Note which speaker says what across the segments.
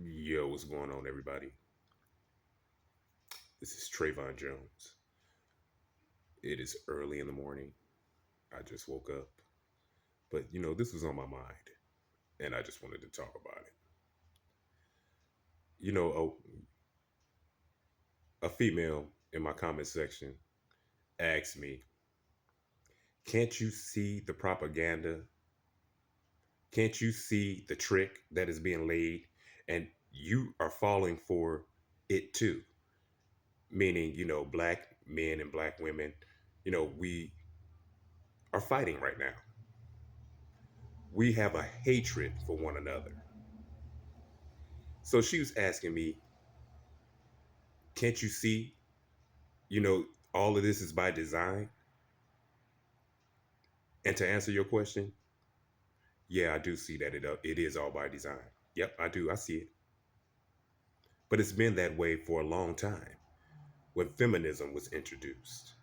Speaker 1: Yo, what's going on, everybody? This is Trayvon Jones. It is early in the morning. I just woke up, but this was on my mind, and I just wanted to talk about it. You know, a female in my comment section asked me, "Can't you see the propaganda? Can't you see the trick that is being laid, and you are falling for it too?" Meaning, black men and black women, we are fighting right now. We have a hatred for one another. So she was asking me, can't you see, you know, all of this is by design? And to answer your question, yeah, I do see that it is all by design. Yep, I do. I see it. But it's been that way for a long time when feminism was introduced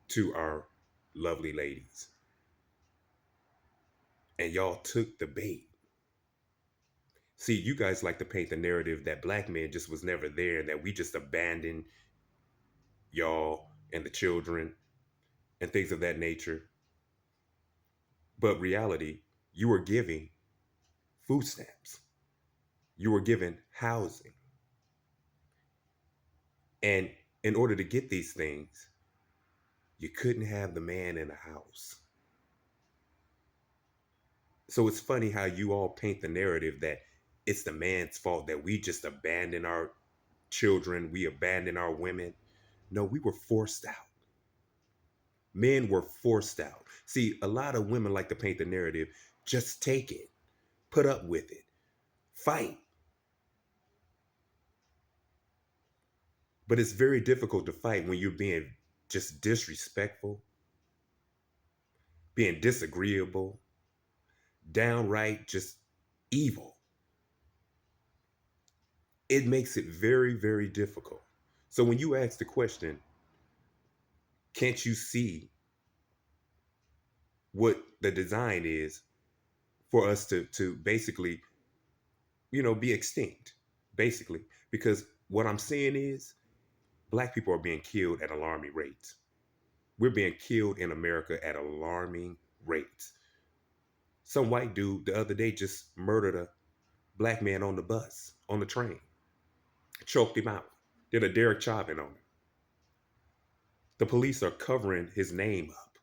Speaker 1: to our lovely ladies. And y'all took the bait. See, you guys like to paint the narrative that black men just was never there and that we just abandoned y'all and the children and things of that nature. But reality, you were giving food stamps. You were given housing. And in order to get these things, you couldn't have the man in the house. So it's funny how you all paint the narrative that it's the man's fault that we just abandon our children, we abandon our women. No, we were forced out. Men were forced out. See, a lot of women like to paint the narrative just take it, put up with it, fight. But it's very difficult to fight when you're being just disrespectful, being disagreeable, downright just evil. It makes it very, very difficult. So when you ask the question, can't you see what the design is for us to basically, be extinct, basically? Because what I'm saying is black people are being killed at alarming rates. We're being killed in America at alarming rates. Some white dude the other day just murdered a black man on the bus, on the train, choked him out, did a Derek Chauvin on him. The police are covering his name up.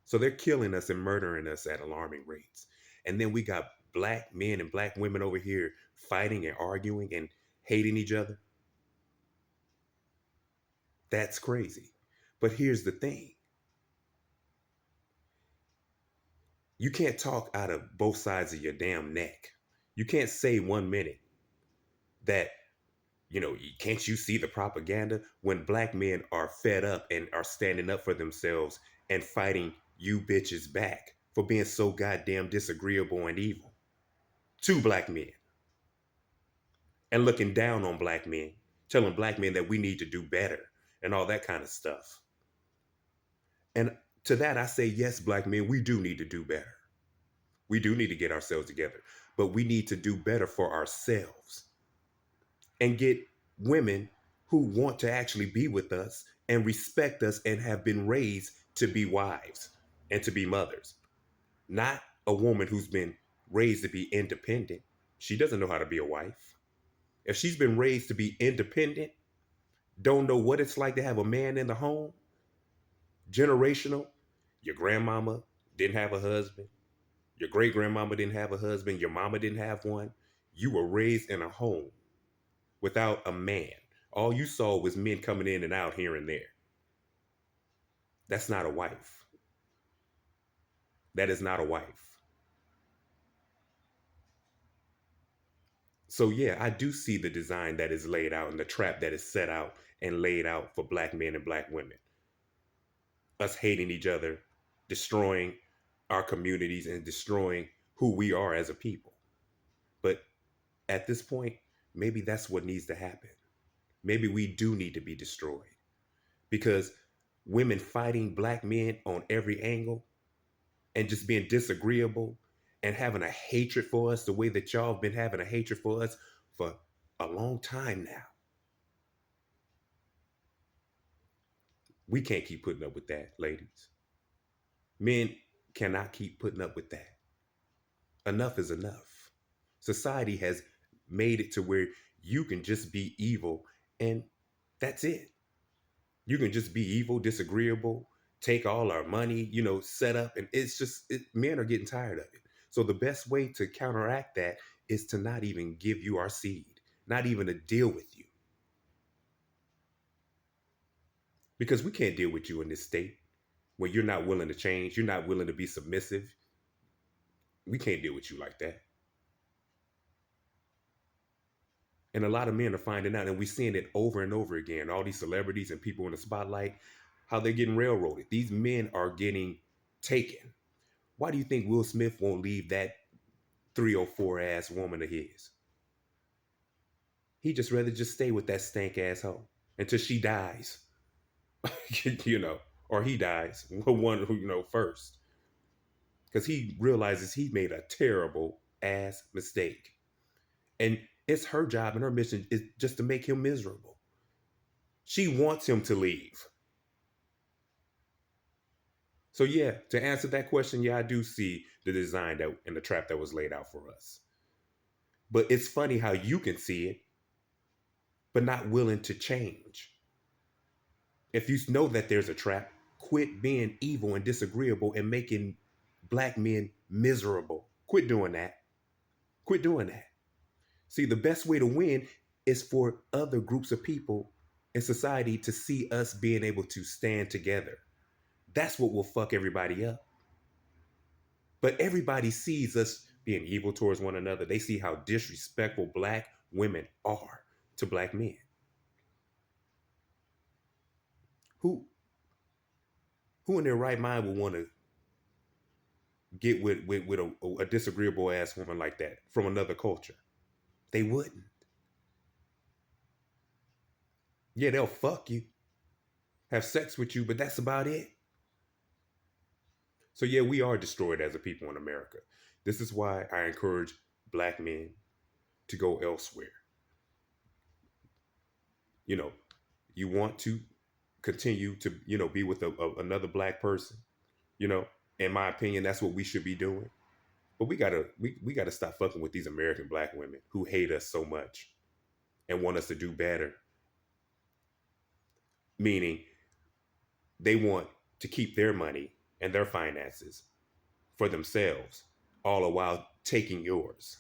Speaker 1: So they're killing us and murdering us at alarming rates. And then we got black men and black women over here fighting and arguing and hating each other. That's crazy. But here's the thing. You can't talk out of both sides of your damn neck. You can't say 1 minute that, can't you see the propaganda when black men are fed up and are standing up for themselves and fighting you bitches back for being so goddamn disagreeable and evil to black men and looking down on black men, telling black men that we need to do better and all that kind of stuff. And to that, I say, yes, black men, we do need to do better. We do need to get ourselves together, but we need to do better for ourselves and get women who want to actually be with us and respect us and have been raised to be wives and to be mothers. Not a woman who's been raised to be independent. She doesn't know how to be a wife. If she's been raised to be independent, don't know what it's like to have a man in the home, generational, your grandmama didn't have a husband, your great grandmama didn't have a husband, your mama didn't have one. You were raised in a home without a man. All you saw was men coming in and out here and there. That's not a wife. That is not a wife. So, yeah, I do see the design that is laid out and the trap that is set out and laid out for black men and black women. Us hating each other, destroying our communities, and destroying who we are as a people. But at this point, maybe that's what needs to happen. Maybe we do need to be destroyed because women fighting black men on every angle and just being disagreeable and having a hatred for us the way that y'all have been having a hatred for us, for a long time now. We can't keep putting up with that, ladies. Men cannot keep putting up with that. Enough is enough. Society has made it to where you can just be evil and that's it. You can just be evil, disagreeable, take all our money, set up. And it's just, men are getting tired of it. So the best way to counteract that is to not even give you our seed, not even to deal with you. Because we can't deal with you in this state where you're not willing to change, you're not willing to be submissive. We can't deal with you like that. And a lot of men are finding out, and we're seeing it over and over again. All these celebrities and people in the spotlight, how they're getting railroaded. These men are getting taken. Why do you think Will Smith won't leave that 304 ass woman of his? He just rather just stay with that stank asshole until she dies, or he dies, one who, first. Because he realizes he made a terrible ass mistake. And it's her job and her mission is just to make him miserable. She wants him to leave. So yeah, to answer that question, yeah, I do see the design that and the trap that was laid out for us. But it's funny how you can see it, but not willing to change. If you know that there's a trap, quit being evil and disagreeable and making black men miserable. Quit doing that. Quit doing that. See, the best way to win is for other groups of people in society to see us being able to stand together. That's what will fuck everybody up. But everybody sees us being evil towards one another. They see how disrespectful black women are to black men. Who in their right mind would want to get with a disagreeable ass woman like that from another culture? They wouldn't. Yeah, they'll fuck you, have sex with you, but that's about it. So yeah, we are destroyed as a people in America. This is why I encourage black men to go elsewhere. You know, you want to continue to, be with another black person, you know, in my opinion, that's what we should be doing. But we gotta stop fucking with these American black women who hate us so much and want us to do better. Meaning they want to keep their money and their finances for themselves, all the while taking yours.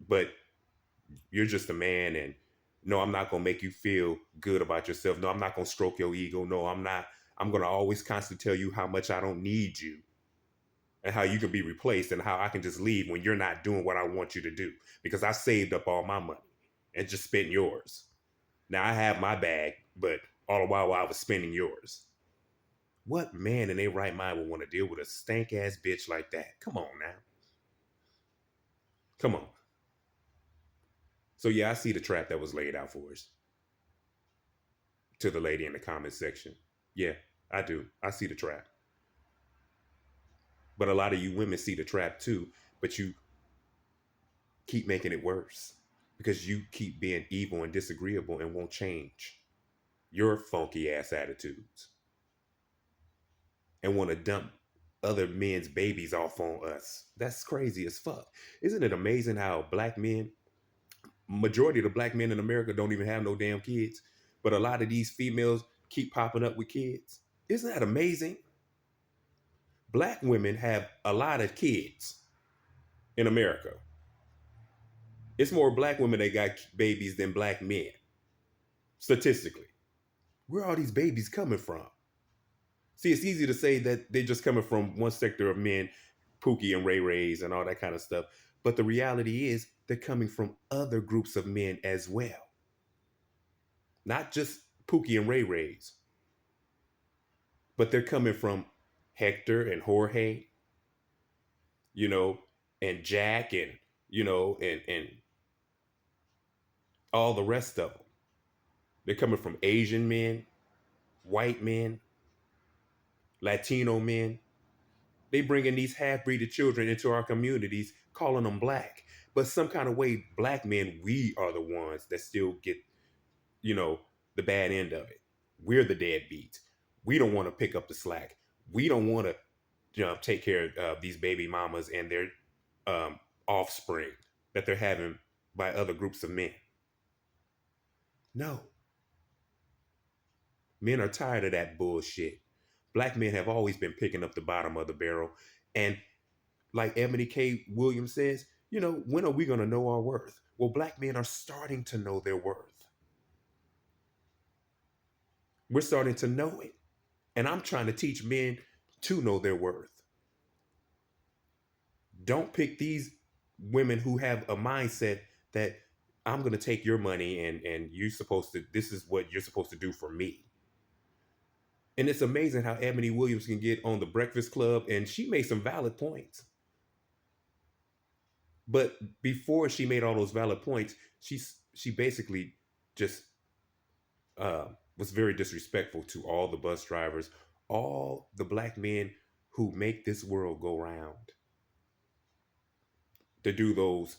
Speaker 1: But you're just a man, and no, I'm not gonna make you feel good about yourself. No, I'm not gonna stroke your ego. No, I'm not. I'm gonna always constantly tell you how much I don't need you and how you can be replaced and how I can just leave when you're not doing what I want you to do because I saved up all my money and just spent yours. Now I have my bag, but all the while I was spending yours. What man in their right mind would want to deal with a stank ass bitch like that? Come on now. Come on. So yeah, I see the trap that was laid out for us. To the lady in the comment section. Yeah, I do. I see the trap. But a lot of you women see the trap too, but you keep making it worse because you keep being evil and disagreeable and won't change your funky ass attitudes and want to dump other men's babies off on us. That's crazy as fuck. Isn't it amazing how black men, majority of the black men in America don't even have no damn kids, but a lot of these females keep popping up with kids? Isn't that amazing? Black women have a lot of kids in America. It's more black women that got babies than black men, statistically. Where are all these babies coming from? See, it's easy to say that they're just coming from one sector of men, Pookie and Ray Rays and all that kind of stuff. But the reality is they're coming from other groups of men as well. Not just Pookie and Ray Rays, but they're coming from Hector and Jorge, you know, and Jack and, and all the rest of them. They're coming from Asian men, white men, Latino men, They bringing these half-breeded children into our communities, calling them black. But some kind of way, black men, we are the ones that still get, you know, the bad end of it. We're the deadbeats. We don't want to pick up the slack. We don't want to, take care of these baby mamas and their um, offspring that they're having by other groups of men. No, men are tired of that bullshit. Black men have always been picking up the bottom of the barrel. And like Ebony K. Williams says, when are we going to know our worth? Well, black men are starting to know their worth. We're starting to know it. And I'm trying to teach men to know their worth. Don't pick these women who have a mindset that I'm going to take your money and this is what you're supposed to do for me. And it's amazing how Ebony Williams can get on the Breakfast Club, and she made some valid points. But before she made all those valid points, she basically just was very disrespectful to all the bus drivers, all the black men who make this world go round, to do those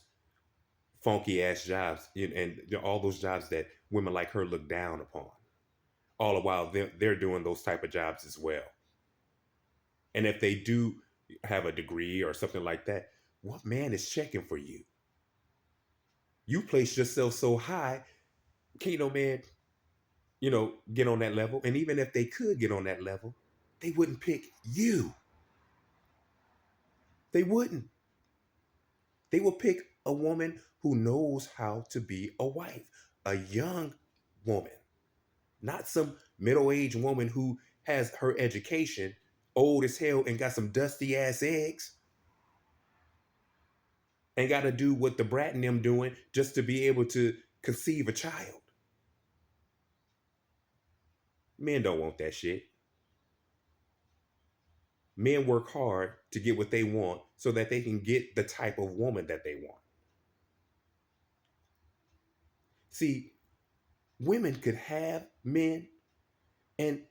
Speaker 1: funky ass jobs, and all those jobs that women like her look down upon. All the while they're doing those type of jobs as well. And if they do have a degree or something like that, what man is checking for you? You place yourself so high, can't no man, get on that level. And even if they could get on that level, they wouldn't pick you. They wouldn't. They will pick a woman who knows how to be a wife, a young woman, not some middle-aged woman who has her education, old as hell, and got some dusty ass eggs, and got to do what the brat and them doing just to be able to conceive a child. Men don't want that shit. Men work hard to get what they want so that they can get the type of woman that they want. See, women could have men, and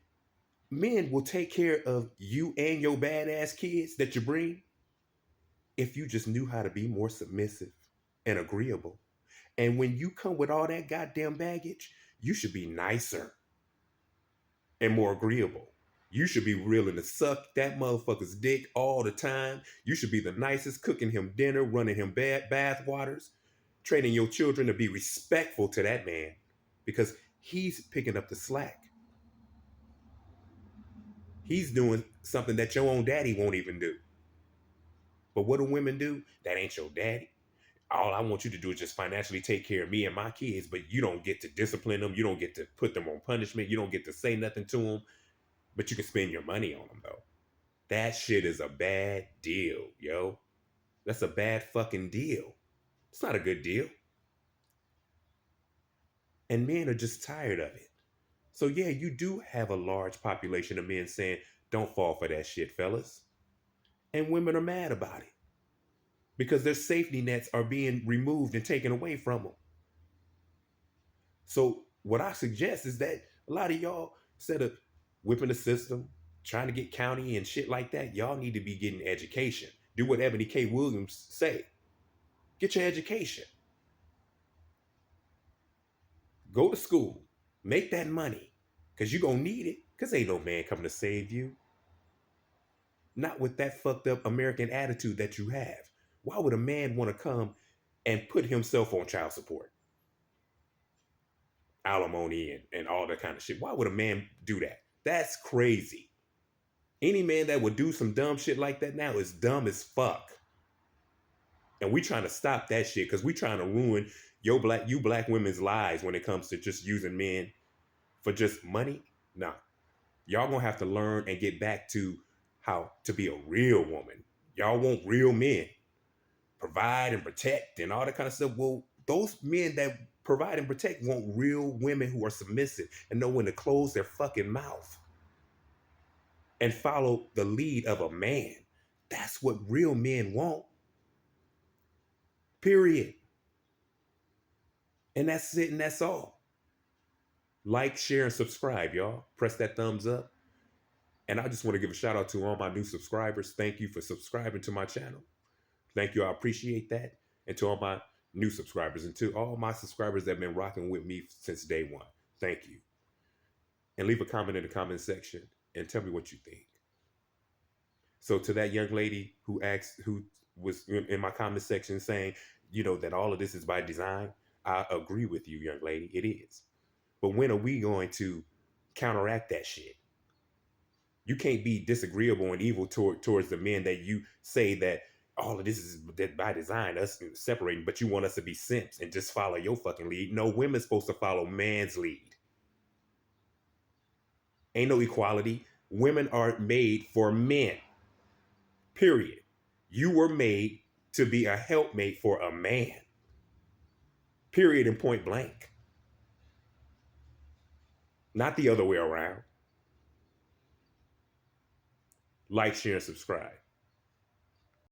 Speaker 1: men will take care of you and your badass kids that you bring if you just knew how to be more submissive and agreeable. And when you come with all that goddamn baggage, you should be nicer and more agreeable. You should be willing to suck that motherfucker's dick all the time. You should be the nicest, cooking him dinner, running him bath waters, training your children to be respectful to that man because he's picking up the slack. He's doing something that your own daddy won't even do. But what do women do? That ain't your daddy. All I want you to do is just financially take care of me and my kids, but you don't get to discipline them. You don't get to put them on punishment. You don't get to say nothing to them, but you can spend your money on them, though. That shit is a bad deal, yo. That's a bad fucking deal. It's not a good deal. And men are just tired of it. So yeah, you do have a large population of men saying, don't fall for that shit, fellas. And women are mad about it because their safety nets are being removed and taken away from them. So what I suggest is that a lot of y'all, instead of whipping the system, trying to get county and shit like that, y'all need to be getting education. Do what Ebony K. Williams say. Get your education. Go to school. Make that money. Because you're going to need it. Because ain't no man coming to save you. Not with that fucked up American attitude that you have. Why would a man want to come and put himself on child support, alimony, and all that kind of shit? Why would a man do that? That's crazy. Any man that would do some dumb shit like that now is dumb as fuck. And we trying to stop that shit because we trying to ruin you black women's lives when it comes to just using men for just money. Nah. Y'all gonna have to learn and get back to how to be a real woman. Y'all want real men. Provide and protect and all that kind of stuff. Well, those men that provide and protect want real women who are submissive and know when to close their fucking mouth and follow the lead of a man. That's what real men want. Period. And that's it, and that's all. Like, share, and subscribe, y'all. Press that thumbs up. And I just want to give a shout out to all my new subscribers. Thank you for subscribing to my channel. Thank you. I appreciate that. And to all my new subscribers and to all my subscribers that have been rocking with me since day one. Thank you. And leave a comment in the comment section and tell me what you think. So to that young lady who asked, who was in my comment section saying, that all of this is by design, I agree with you, young lady. It is. But when are we going to counteract that shit? You can't be disagreeable and evil towards the men that you say that all of this is by design, us separating, but you want us to be simps and just follow your fucking lead. No, women's supposed to follow man's lead. Ain't no equality. Women are made for men. Period. You were made to be a helpmate for a man. Period and point blank. Not the other way around. Like, share, and subscribe.